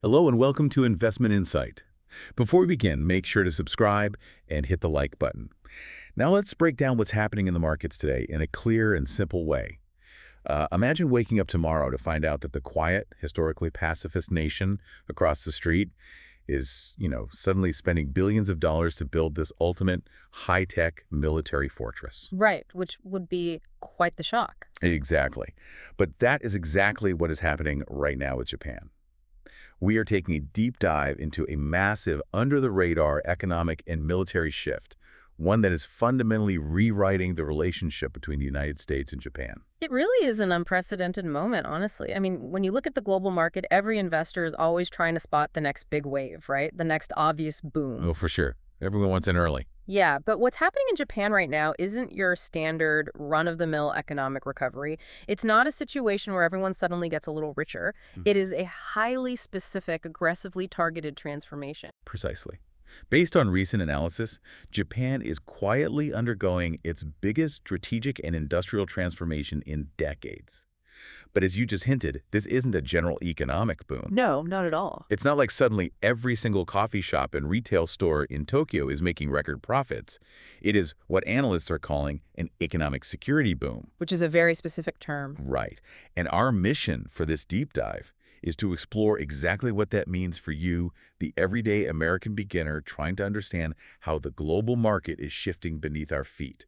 Hello and welcome to Investment Insight. Before we begin, make sure to subscribe and hit the like button. Now let's break down what's happening in the markets today in a clear and simple way. Imagine waking up tomorrow to find out that the quiet, historically pacifist nation across the street is, suddenly spending billions of dollars to build this ultimate high-tech military fortress. Right, which would be quite the shock. Exactly. But that is exactly what is happening right now with Japan. We are taking a deep dive into a massive, under-the-radar economic and military shift, one that is fundamentally rewriting the relationship between the United States and Japan. It really is an unprecedented moment, honestly. I mean, when you look at the global market, every investor is always trying to spot the next big wave, right? The next obvious boom. Oh, for sure. Everyone wants in early. Yeah, but what's happening in Japan right now isn't your standard run-of-the-mill economic recovery. It's not a situation where everyone suddenly gets a little richer. It is a highly specific, aggressively targeted transformation. Precisely. Based on recent analysis, Japan is quietly undergoing its biggest strategic and industrial transformation in decades. But as you just hinted, this isn't a general economic boom. No, not at all. It's not like suddenly every single coffee shop and retail store in Tokyo is making record profits. It is what analysts are calling an economic security boom. Which is a very specific term. Right. And our mission for this deep dive is to explore exactly what that means for you, the everyday American beginner trying to understand how the global market is shifting beneath our feet.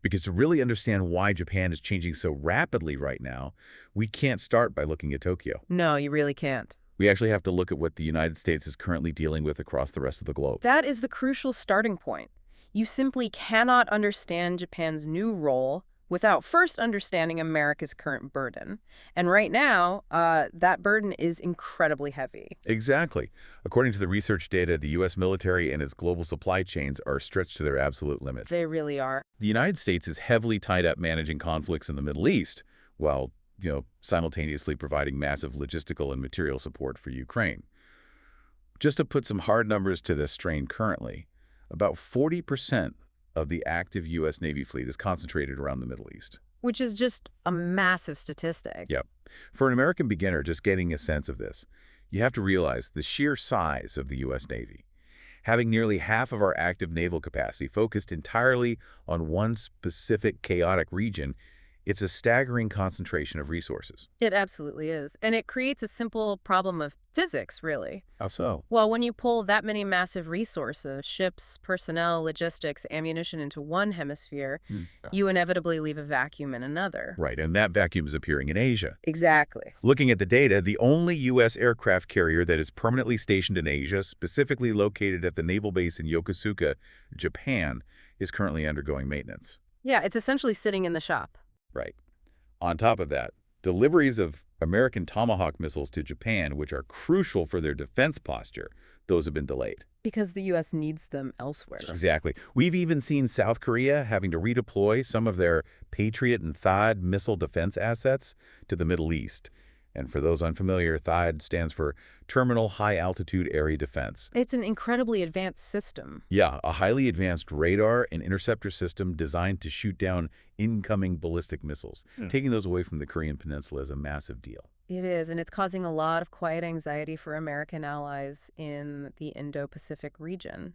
Because to really understand why Japan is changing so rapidly right now, we can't start by looking at Tokyo. No, you really can't. We actually have to look at what the United States is currently dealing with across the rest of the globe. That is the crucial starting point. You simply cannot understand Japan's new role without first understanding America's current burden. And right now, that burden is incredibly heavy. Exactly. According to the research data, the U.S. military and its global supply chains are stretched to their absolute limits. They really are. The United States is heavily tied up managing conflicts in the Middle East, while, simultaneously providing massive logistical and material support for Ukraine. Just to put some hard numbers to this strain currently, about 40% of the active U.S. Navy fleet is concentrated around the Middle East. Which is just a massive statistic. Yep. For an American beginner just getting a sense of this, you have to realize the sheer size of the U.S. Navy. Having nearly half of our active naval capacity focused entirely on one specific chaotic region, it's a staggering concentration of resources. It absolutely is. And it creates a simple problem of physics, really. How so? Well, when you pull that many massive resources, ships, personnel, logistics, ammunition into one hemisphere, you inevitably leave a vacuum in another. Right, and that vacuum is appearing in Asia. Exactly. Looking at the data, the only U.S. aircraft carrier that is permanently stationed in Asia, specifically located at the naval base in Yokosuka, Japan, is currently undergoing maintenance. Yeah, it's essentially sitting in the shop. Right. On top of that, deliveries of American Tomahawk missiles to Japan, which are crucial for their defense posture, those have been delayed. Because the U.S. needs them elsewhere. Exactly. We've even seen South Korea having to redeploy some of their Patriot and THAAD missile defense assets to the Middle East. And for those unfamiliar, THAAD stands for Terminal High Altitude Area Defense. It's an incredibly advanced system. Yeah, a highly advanced radar and interceptor system designed to shoot down incoming ballistic missiles. Taking those away from the Korean Peninsula is a massive deal. It is, and it's causing a lot of quiet anxiety for American allies in the Indo-Pacific region.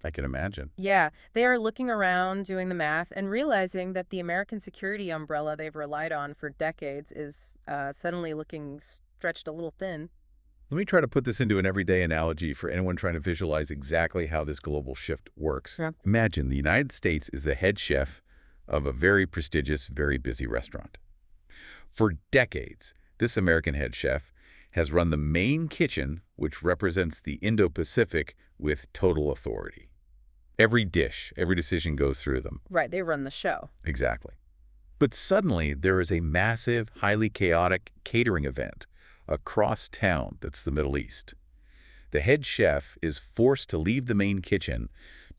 I can imagine. Yeah, they are looking around, doing the math, and realizing that the American security umbrella they've relied on for decades is suddenly looking stretched a little thin. Let me try to put this into an everyday analogy for anyone trying to visualize exactly how this global shift works. Yeah. Imagine the United States is the head chef of a very prestigious, very busy restaurant. For decades, this American head chef has run the main kitchen, which represents the Indo-Pacific, with total authority. Every dish, every decision goes through them. Right, they run the show. Exactly. But suddenly, there is a massive, highly chaotic catering event across town that's the Middle East. The head chef is forced to leave the main kitchen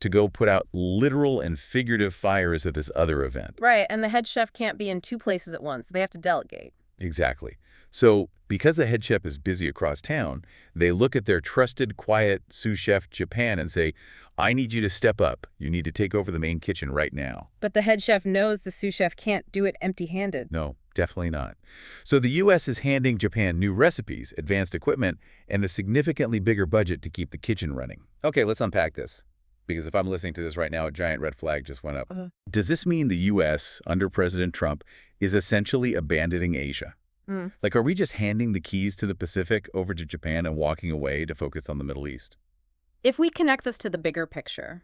to go put out literal and figurative fires at this other event. Right, and the head chef can't be in two places at once. They have to delegate. Exactly. So, because the head chef is busy across town, they look at their trusted, quiet sous chef Japan and say, I need you to step up. You need to take over the main kitchen right now. But the head chef knows the sous chef can't do it empty-handed. No, Definitely not. So the U.S. is handing Japan new recipes, advanced equipment, and a significantly bigger budget to keep the kitchen running. Okay, let's unpack this. Because if I'm listening to this right now, a giant red flag just went up. Does this mean the U.S., under President Trump, is essentially abandoning Asia? Mm. Like, are we just handing the keys to the Pacific over to Japan and walking away to focus on the Middle East? If we connect this to the bigger picture,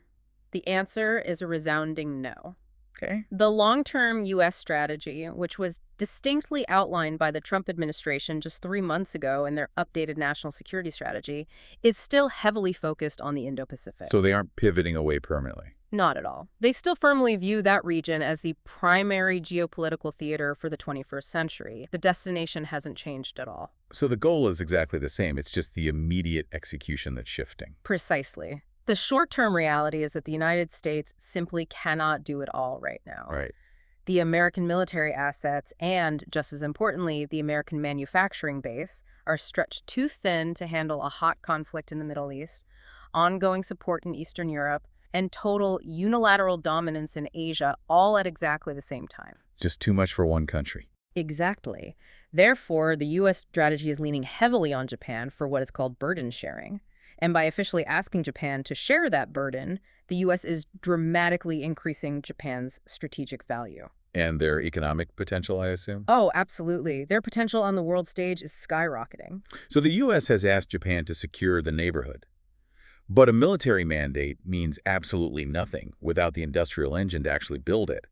the answer is a resounding no. Okay. The long-term U.S. strategy, which was distinctly outlined by the Trump administration just 3 months ago in their updated national security strategy, is still heavily focused on the Indo-Pacific. So they aren't pivoting away permanently. Not at all. They still firmly view that region as the primary geopolitical theater for the 21st century. The destination hasn't changed at all. So the goal is exactly the same. It's just the immediate execution that's shifting. Precisely. The short-term reality is that the United States simply cannot do it all right now. Right. The American military assets and, just as importantly, the American manufacturing base are stretched too thin to handle a hot conflict in the Middle East, ongoing support in Eastern Europe, and total unilateral dominance in Asia, all at exactly the same time. Just too much for one country. Exactly. Therefore, the U.S. strategy is leaning heavily on Japan for what is called burden sharing. And by officially asking Japan to share that burden, the U.S. is dramatically increasing Japan's strategic value. And their economic potential, I assume? Oh, absolutely. Their potential on the world stage is skyrocketing. So the U.S. has asked Japan to secure the neighborhood. But a military mandate means absolutely nothing without the industrial engine to actually build it.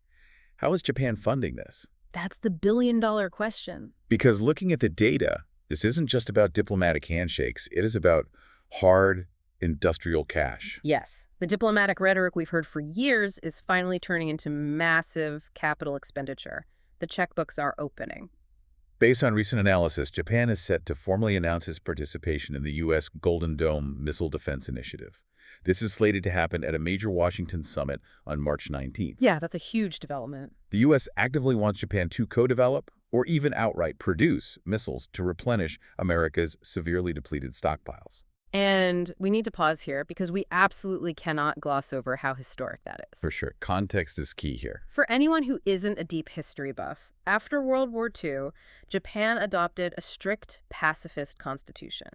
How is Japan funding this? That's the billion-dollar question. Because looking at the data, this isn't just about diplomatic handshakes. It is about hard industrial cash. Yes, the diplomatic rhetoric we've heard for years is finally turning into massive capital expenditure. The checkbooks are opening. Based on recent analysis, Japan is set to formally announce its participation in the U.S. Golden Dome Missile Defense Initiative. This is slated to happen at a major Washington summit on March 19th. Yeah, that's a huge development. The U.S. actively wants Japan to co-develop or even outright produce missiles to replenish America's severely depleted stockpiles. And we need to pause here because we absolutely cannot gloss over how historic that is. For sure. Context is key here. For anyone who isn't a deep history buff, after World War II, Japan adopted a strict pacifist constitution.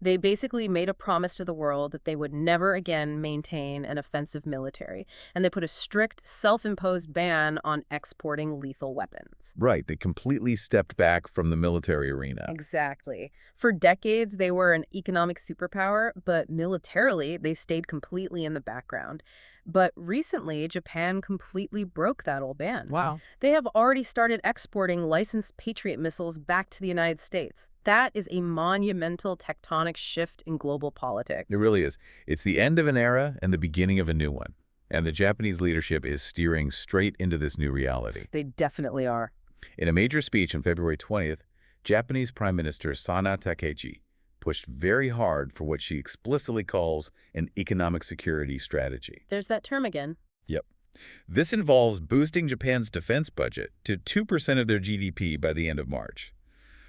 They basically made a promise to the world that they would never again maintain an offensive military, and they put a strict, self-imposed ban on exporting lethal weapons. Right. They completely stepped back from the military arena. Exactly. For decades, they were an economic superpower, but militarily, they stayed completely in the background. But recently, Japan completely broke that old ban. Wow. They have already started exporting licensed Patriot missiles back to the United States. That is a monumental tectonic shift in global politics. It really is. It's the end of an era and the beginning of a new one. And the Japanese leadership is steering straight into this new reality. They definitely are. In a major speech on February 20th, Japanese Prime Minister Sana Takeichi pushed very hard for what she explicitly calls an economic security strategy. There's that term again. Yep. This involves boosting Japan's defense budget to 2% of their GDP by the end of March.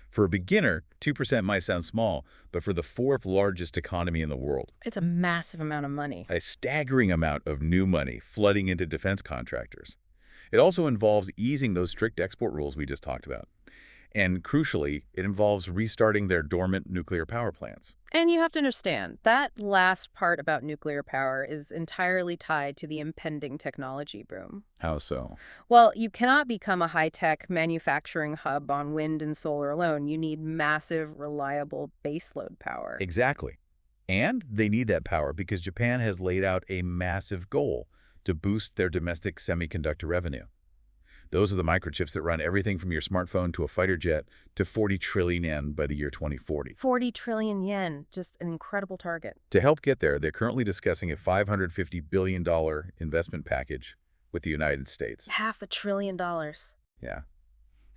For a beginner, 2% might sound small, but for the fourth largest economy in the world, It's a massive amount of money. a staggering amount of new money flooding into defense contractors. It also involves easing those strict export rules we just talked about. And crucially, it involves restarting their dormant nuclear power plants. And you have to understand, that last part about nuclear power is entirely tied to the impending technology boom. How so? Well, you cannot become a high-tech manufacturing hub on wind and solar alone. You need massive, reliable baseload power. Exactly. And they need that power because Japan has laid out a massive goal to boost their domestic semiconductor revenue. Those are the microchips that run everything from your smartphone to a fighter jet to 40 trillion yen by the year 2040. 40 trillion yen, just an incredible target. To help get there, they're currently discussing a $550 billion investment package with the United States. $500 billion. Yeah.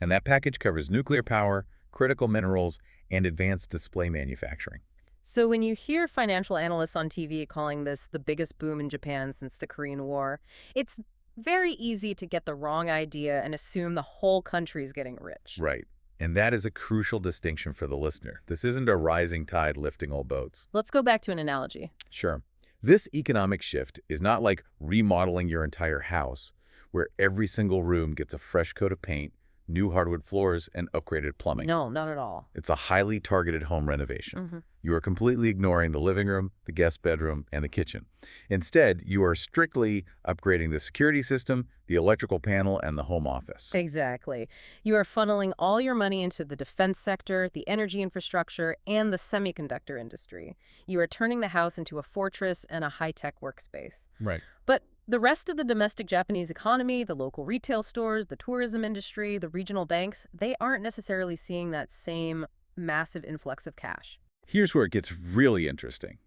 And that package covers nuclear power, critical minerals, and advanced display manufacturing. So when you hear financial analysts on TV calling this the biggest boom in Japan since the Korean War, it's very easy to get the wrong idea and assume the whole country is getting rich. Right. And that is a crucial distinction for the listener. This isn't a rising tide lifting all boats. Let's go back to an analogy. Sure. This economic shift is not like remodeling your entire house, where every single room gets a fresh coat of paint, new hardwood floors, and upgraded plumbing. No, not at all. It's a highly targeted home renovation. Hmm. You are completely ignoring the living room, the guest bedroom, and the kitchen. Instead, you are strictly upgrading the security system, the electrical panel, and the home office. Exactly. You are funneling all your money into the defense sector, the energy infrastructure, and the semiconductor industry. You are turning the house into a fortress and a high-tech workspace. Right. But the rest of the domestic Japanese economy, the local retail stores, the tourism industry, the regional banks, they aren't necessarily seeing that same massive influx of cash. Here's where it gets really interesting.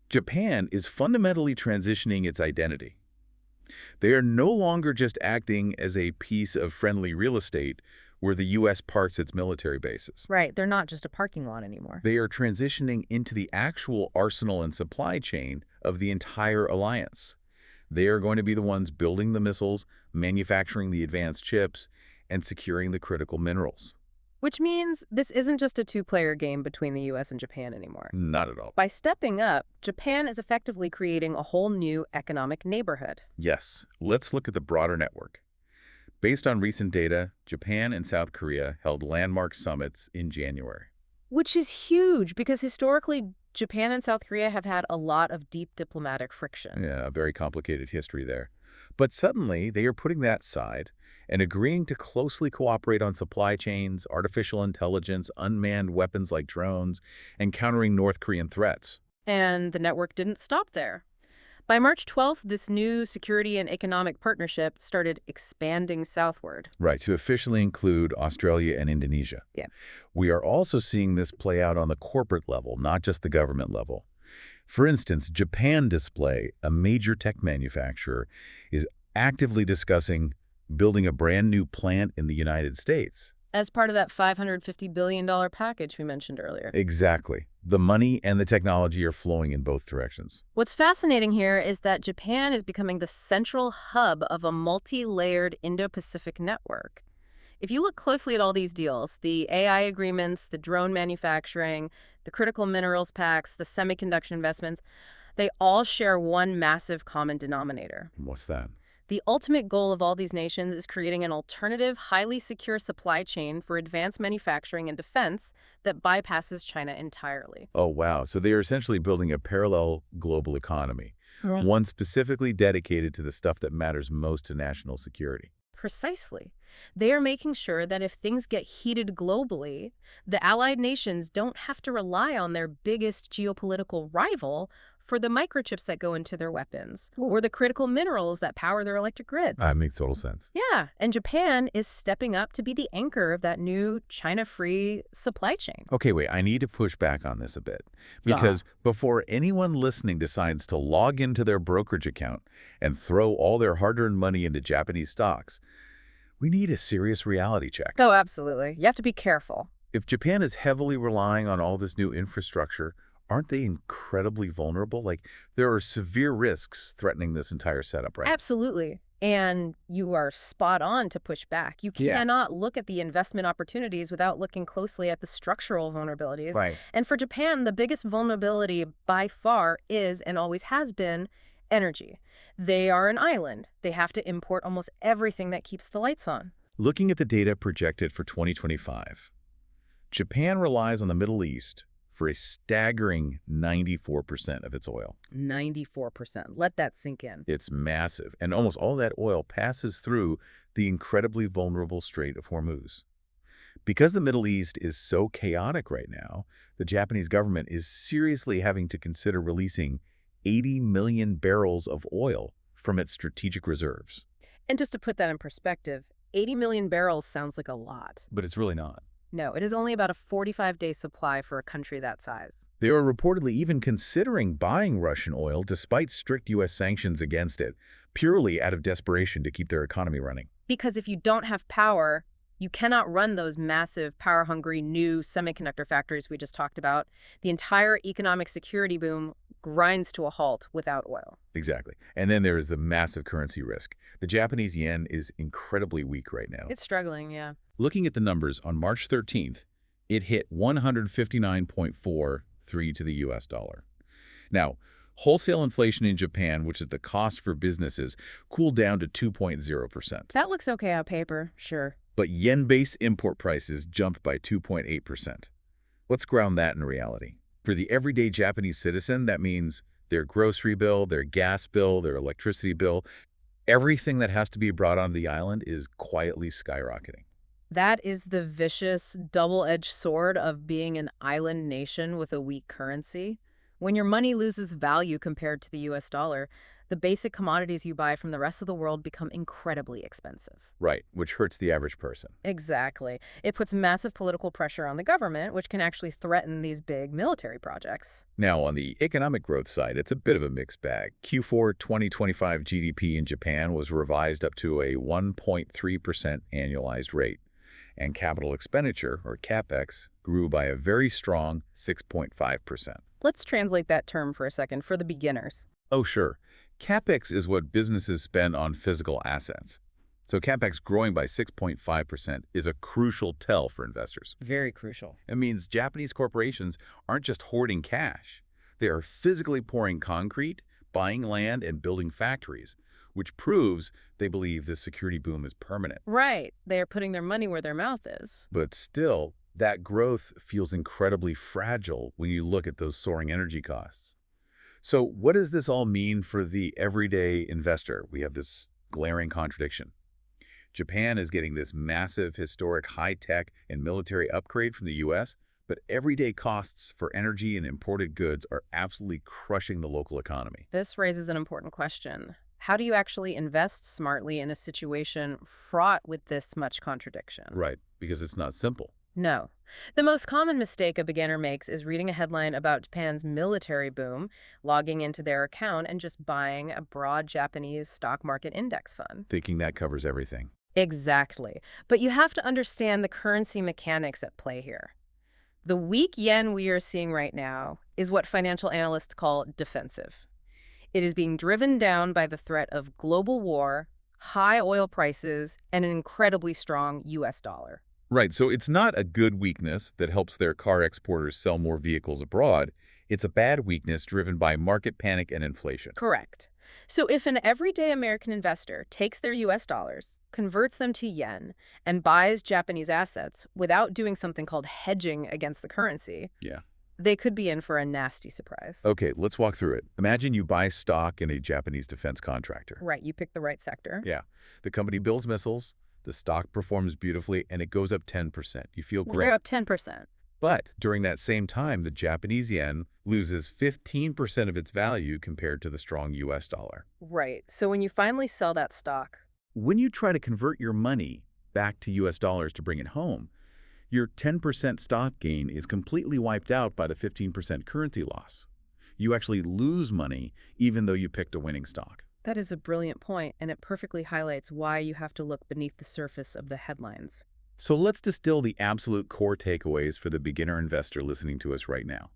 Japan is fundamentally transitioning its identity. They are no longer just acting as a piece of friendly real estate where the U.S. parks its military bases. Right, they're not just a parking lot anymore. They are transitioning into the actual arsenal and supply chain of the entire alliance. They are going to be the ones building the missiles, manufacturing the advanced chips, and securing the critical minerals. Which means this isn't just a two-player game between the US and Japan anymore. Not at all. By stepping up, Japan is effectively creating a whole new economic neighborhood. Yes, let's look at the broader network. Based on recent data, Japan and South Korea held landmark summits in January. Which is huge because historically, Japan and South Korea have had a lot of deep diplomatic friction. Yeah, a very complicated history there. But suddenly, they are putting that aside and agreeing to closely cooperate on supply chains, artificial intelligence, unmanned weapons like drones, and countering North Korean threats. And the network didn't stop there. By March 12th, this new security and economic partnership started expanding southward. Right, to officially include Australia and Indonesia. Yeah. We are also seeing this play out on the corporate level, not just the government level. For instance, Japan Display, a major tech manufacturer, is actively discussing building a brand new plant in the United States. As part of that $550 billion package we mentioned earlier. Exactly. The money and the technology are flowing in both directions. What's fascinating here is that Japan is becoming the central hub of a multi-layered Indo-Pacific network. If you look closely at all these deals, the AI agreements, the drone manufacturing, the critical minerals pacts, the semiconductor investments, they all share one massive common denominator. What's that? The ultimate goal of all these nations is creating an alternative, highly secure supply chain for advanced manufacturing and defense that bypasses China entirely. Oh, wow. So they are essentially building a parallel global economy, Right. one specifically dedicated to the stuff that matters most to national security. Precisely. They are making sure that if things get heated globally, the allied nations don't have to rely on their biggest geopolitical rival for the microchips that go into their weapons or the critical minerals that power their electric grids. That makes total sense. Yeah, and Japan is stepping up to be the anchor of that new China-free supply chain. Okay, wait, I need to push back on this a bit. Because before anyone listening decides to log into their brokerage account and throw all their hard-earned money into Japanese stocks, we need a serious reality check. Oh, absolutely. You have to be careful. If Japan is heavily relying on all this new infrastructure, aren't they incredibly vulnerable? Like, there are severe risks threatening this entire setup, right? Absolutely. And you are spot on to push back. You Yeah. cannot look at the investment opportunities without looking closely at the structural vulnerabilities. Right. And for Japan, the biggest vulnerability by far is and always has been energy. They are an island. They have to import almost everything that keeps the lights on. Looking at the data projected for 2025, Japan relies on the Middle East for a staggering 94% of its oil. 94%. Let that sink in. It's massive, and almost all that oil passes through the incredibly vulnerable Strait of Hormuz. Because the Middle East is so chaotic right now, the Japanese government is seriously having to consider releasing 80 million barrels of oil from its strategic reserves. And just to put that in perspective, 80 million barrels sounds like a lot. But it's really not. No, it is only about a 45-day supply for a country that size. They are reportedly even considering buying Russian oil despite strict U.S. sanctions against it, purely out of desperation to keep their economy running. Because if you don't have power, you cannot run those massive, power-hungry new semiconductor factories we just talked about. The entire economic security boom grinds to a halt without oil. Exactly. And then there is the massive currency risk. The Japanese yen is incredibly weak right now. It's struggling, yeah. Looking at the numbers, on March 13th, it hit 159.43 to the U.S. dollar. Now, wholesale inflation in Japan, which is the cost for businesses, cooled down to 2.0%. That looks okay on paper, sure. But yen-based import prices jumped by 2.8%. Let's ground that in reality. For the everyday Japanese citizen, that means their grocery bill, their gas bill, their electricity bill, everything that has to be brought onto the island is quietly skyrocketing. That is the vicious, double-edged sword of being an island nation with a weak currency. When your money loses value compared to the US dollar, the basic commodities you buy from the rest of the world become incredibly expensive. Right, which hurts the average person. Exactly. It puts massive political pressure on the government, which can actually threaten these big military projects. Now, on the economic growth side, it's a bit of a mixed bag. Q4 2025 GDP in Japan was revised up to a 1.3% annualized rate, and capital expenditure, or CapEx, grew by a very strong 6.5%. Let's translate that term for a second for the beginners. Oh, sure. CapEx is what businesses spend on physical assets. So CapEx growing by 6.5% is a crucial tell for investors. Very crucial. It means Japanese corporations aren't just hoarding cash. They are physically pouring concrete, buying land, and building factories, which proves they believe this security boom is permanent. Right. They are putting their money where their mouth is. But still, that growth feels incredibly fragile when you look at those soaring energy costs. So what does this all mean for the everyday investor? We have this glaring contradiction. Japan is getting this massive, historic, high-tech and military upgrade from the U.S., but everyday costs for energy and imported goods are absolutely crushing the local economy. This raises an important question. How do you actually invest smartly in a situation fraught with this much contradiction? Right, because it's not simple. No. The most common mistake a beginner makes is reading a headline about Japan's military boom, logging into their account, and just buying a broad Japanese stock market index fund. Thinking that covers everything. Exactly. But you have to understand the currency mechanics at play here. The weak yen we are seeing right now is what financial analysts call defensive. It is being driven down by the threat of global war, high oil prices, and an incredibly strong US dollar. Right, so it's not a good weakness that helps their car exporters sell more vehicles abroad. It's a bad weakness driven by market panic and inflation. Correct. So if an everyday American investor takes their US dollars, converts them to yen, and buys Japanese assets without doing something called hedging against the currency, Yeah. they could be in for a nasty surprise. Okay, let's walk through it. Imagine you buy stock in a Japanese defense contractor. Right, you picked the right sector. Yeah. The company builds missiles, the stock performs beautifully, and it goes up 10%. You feel We're great. up 10%. But during that same time, the Japanese yen loses 15% of its value compared to the strong US dollar. Right. So when you finally sell that stock, When you try to convert your money back to US dollars to bring it home, your 10% stock gain is completely wiped out by the 15% currency loss. You actually lose money even though you picked a winning stock. that is a brilliant point, and it perfectly highlights why you have to look beneath the surface of the headlines. So let's distill the absolute core takeaways for the beginner investor listening to us right now.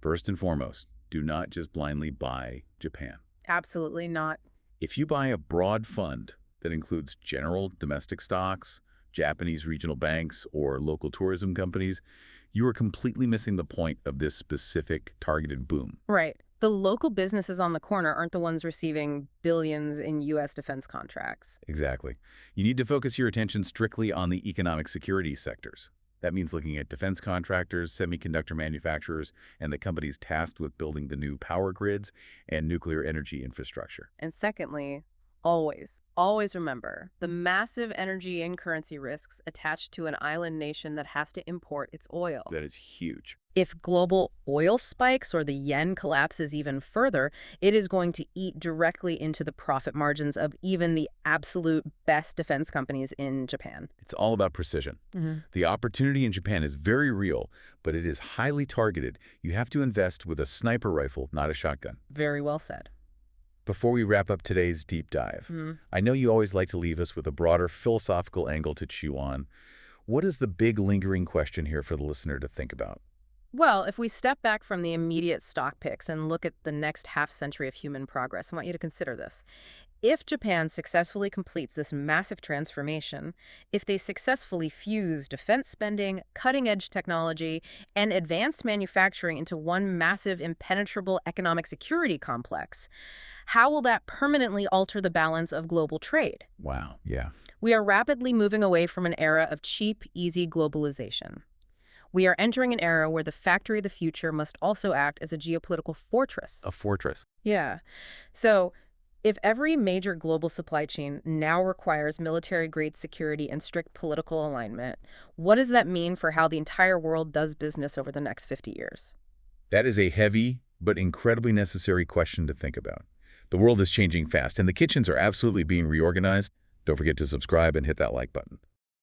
First and foremost, do not just blindly buy Japan. Absolutely not. If you buy a broad fund that includes general domestic stocks, Japanese regional banks, or local tourism companies, you are completely missing the point of this specific targeted boom. Right. The local businesses on the corner aren't the ones receiving billions in U.S. defense contracts. Exactly. You need to focus your attention strictly on the economic security sectors. That means looking at defense contractors, semiconductor manufacturers, and the companies tasked with building the new power grids and nuclear energy infrastructure. And secondly, always remember the massive energy and currency risks attached to an island nation that has to import its oil. That is huge. If global oil spikes or the yen collapses even further, it is going to eat directly into the profit margins of even the absolute best defense companies in Japan. It's all about precision. The opportunity in Japan is very real, but it is highly targeted. You have to invest with a sniper rifle, not a shotgun. Very well said. Before we wrap up today's deep dive, I know you always like to leave us with a broader philosophical angle to chew on. What is the big lingering question here for the listener to think about? Well, if we step back from the immediate stock picks and look at the next half century of human progress, I want you to consider this. If Japan successfully completes this massive transformation, if they successfully fuse defense spending, cutting-edge technology, and advanced manufacturing into one massive impenetrable economic security complex, how will that permanently alter the balance of global trade? Wow, yeah. We are rapidly moving away from an era of cheap, easy globalization. We are entering an era where the factory of the future must also act as a geopolitical fortress. A fortress. Yeah. So, if every major global supply chain now requires military-grade security and strict political alignment, what does that mean for how the entire world does business over the next 50 years? That is a heavy but incredibly necessary question to think about. The world is changing fast, and the kitchens are absolutely being reorganized. Don't forget to subscribe and hit that like button.